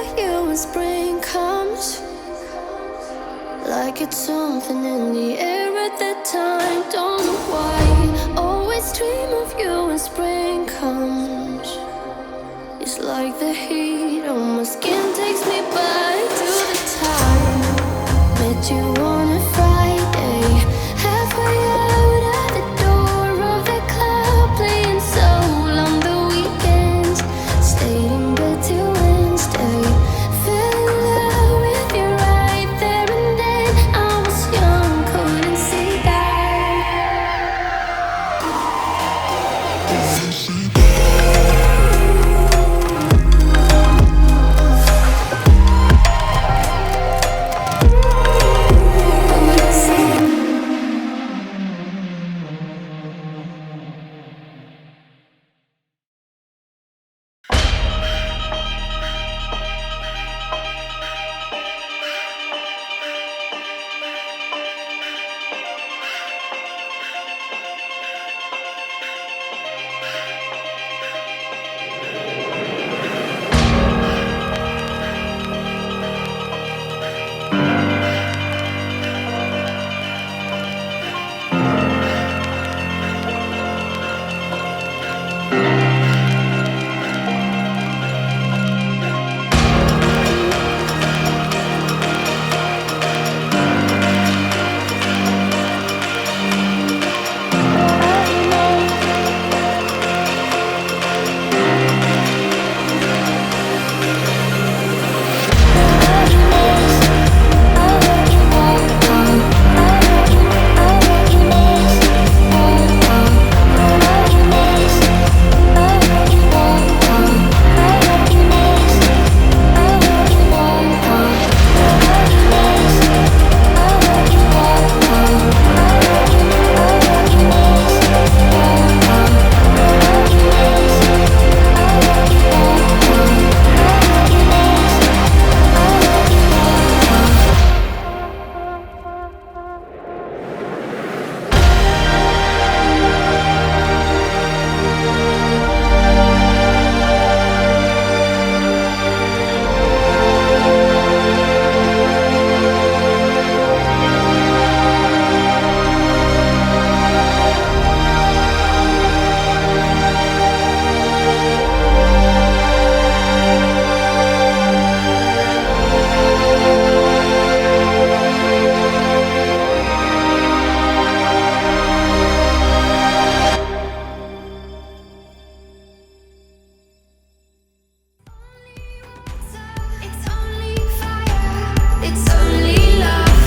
of you when spring comes. Like it's something in the air at that time. Don't know why. Always dream of you when spring comes. It's like the heat on my skin takes me back to the time met you on a Friday, halfway out at the door of the club, playing soul on the weekends. Stayed in bed till Wednesday. Fell in love with you right there and then. I was young, couldn't see that. It's only fire, it's only love,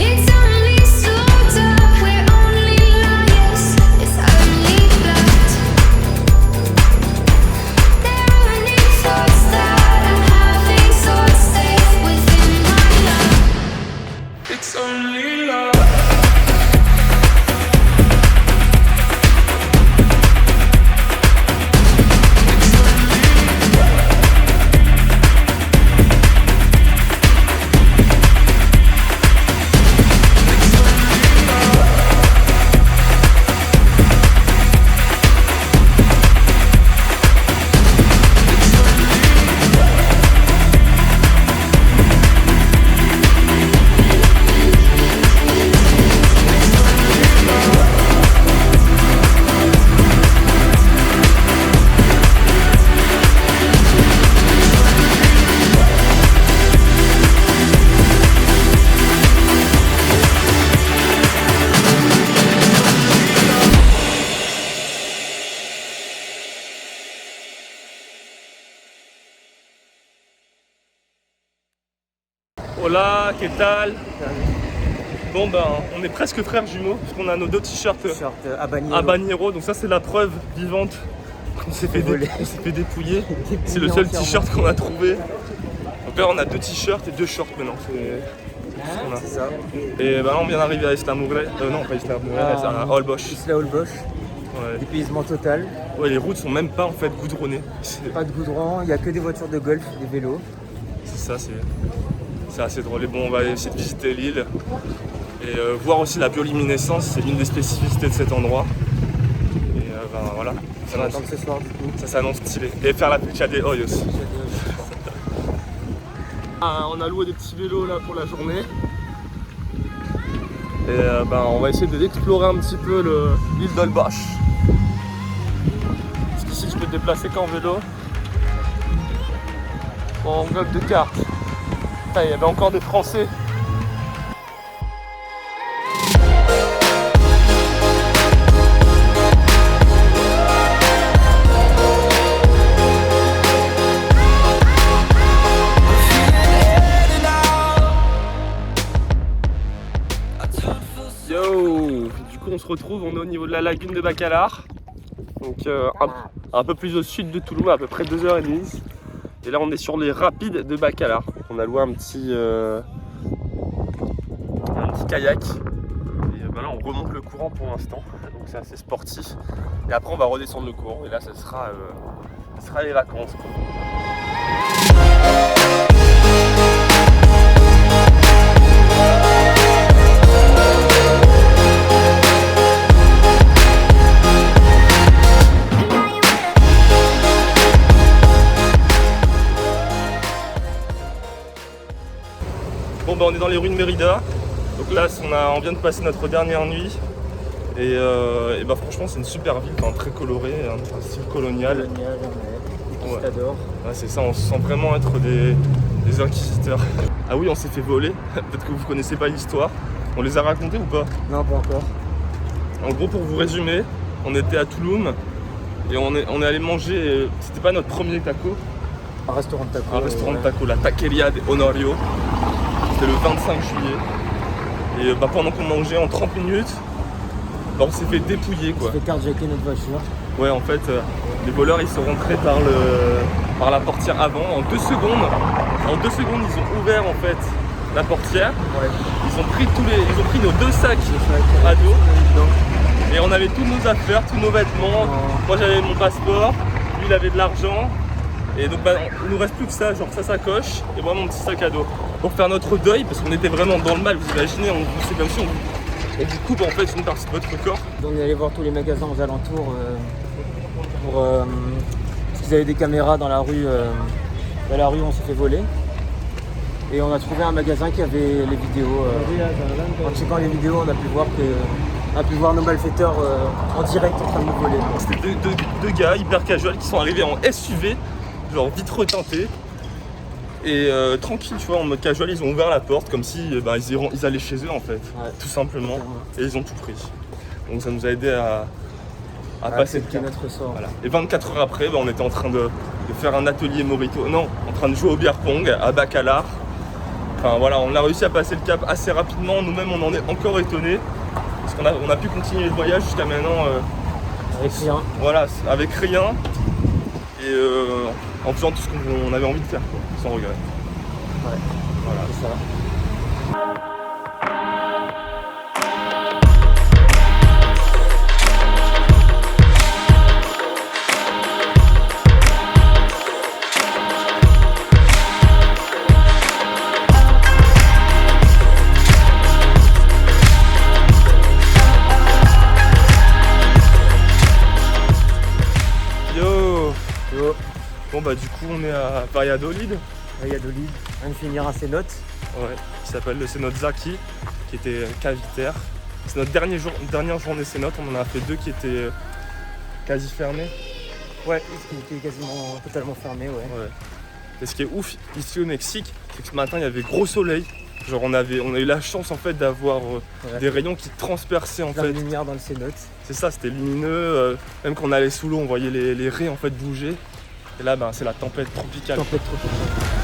it's only slaughter, we're only liars, it's only blood. There are only thoughts that I'm having, so stay within my love. It's only love. Hola, ¿qué tal? Bon ben, on est presque frères jumeaux parce qu'on a nos deux t-shirts Habanero. Donc ça c'est la preuve vivante qu'on s'est fait, dépouiller. C'est le seul t-shirt qu'on a trouvé. Donc là on a deux t-shirts et deux shorts maintenant. C'est ça. Et ben là on vient d'arriver à Isla Mourlet. Non pas Isla Mourlet, c'est à Holbox. Isla Holbox. Ouais. Dépaysement total. Ouais, les routes sont même pas en fait goudronnées. Pas de goudron, il n'y a que des voitures de golf, des vélos. C'est ça, c'est assez drôle. Et bon, on va essayer de visiter l'île et voir aussi la bioluminescence, c'est l'une des spécificités de cet endroit. Et ben voilà, On va attendre ce soir du coup. Ça s'annonce stylé. Et faire la Flecha de Hoy aussi. On a loué des petits vélos là pour la journée. Et on va essayer d'explorer un petit peu l'île d'Olbach. Parce qu'ici tu peux te déplacer qu'en vélo. En globe de carte. Il y avait encore des Français. Yo, du coup on se retrouve, on est au niveau de la lagune de Bacalar. Donc un peu plus au sud de Toulouse, à peu près 2h30. Et là on est sur les rapides de Bacalar. On a loué un petit kayak. Et là on remonte le courant pour l'instant. Donc c'est assez sportif. Et après on va redescendre le courant. Et là ça sera les vacances, quoi. Bon on est dans les rues de Mérida, donc là on vient de passer notre dernière nuit et franchement c'est une super ville, très colorée, un style colonial. Des conquistadors. Ouais, c'est ça, on se sent vraiment être des inquisiteurs. Ah oui, on s'est fait voler, peut-être que vous connaissez pas l'histoire. On les a racontés ou pas? Non, pas encore. En gros, pour vous résumer, on était à Touloum et on est allé manger, c'était pas notre premier taco. Un restaurant de taco. Un restaurant de taco, la Taqueria de Honorio. C'était le 25 juillet. Et pendant qu'on mangeait en 30 minutes, on s'est fait dépouiller, quoi. On s'est fait carjacker notre voiture. Ouais, en fait, les voleurs ils sont rentrés par la portière avant. En 2 secondes, ils ont ouvert en fait la portière. Ouais. Ils ont pris nos 2 sacs à dos. Et on avait toutes nos affaires, tous nos vêtements. Moi j'avais mon passeport, lui il avait de l'argent. Et donc il nous reste plus que ça, genre sa sacoche et moi mon petit sac à dos. Pour faire notre deuil, parce qu'on était vraiment dans le mal, vous imaginez, c'est comme si on vous coupe en fait une partie de votre corps. On est allé voir tous les magasins aux alentours parce qu'ils avaient des caméras dans la rue. Dans la rue on s'est fait voler. Et on a trouvé un magasin qui avait les vidéos. En checkant les vidéos, on a pu voir nos malfaiteurs en direct en train de nous voler. C'était deux gars hyper casual qui sont arrivés en SUV, genre vitre teintée. Et tranquille, tu vois, en mode casual, ils ont ouvert la porte comme si ils allaient chez eux en fait, tout simplement. Et ils ont tout pris. Donc ça nous a aidé à passer le cap. Notre sort. Voilà. Et 24 heures après, on était en train de faire un atelier Morito. Non, en train de jouer au beer pong à Bacalar. Enfin voilà, on a réussi à passer le cap assez rapidement. Nous-mêmes, on en est encore étonnés. Parce qu'on a pu continuer le voyage jusqu'à maintenant. Avec rien. Voilà, avec rien. Et en faisant tout ce qu'on avait envie de faire, quoi, sans regret. Ouais, voilà, c'est ça. Bon du coup on est à Valladolid. Valladolid, on vient de finir un cénote. Ouais, qui s'appelle le cénote Zaki, qui était cavitaire. C'est notre dernière journée cénote, on en a fait 2 qui étaient quasi fermés. Ouais, qui était quasiment totalement fermé, ouais. Et ce qui est ouf ici au Mexique, c'est que ce matin il y avait gros soleil. Genre on a eu la chance en fait d'avoir des rayons qui transperçaient en fait. La lumière dans le cénote. C'est ça, c'était lumineux. Même quand on allait sous l'eau, on voyait les raies en fait bouger. Et là, c'est la tempête tropicale. Tempête tropicale.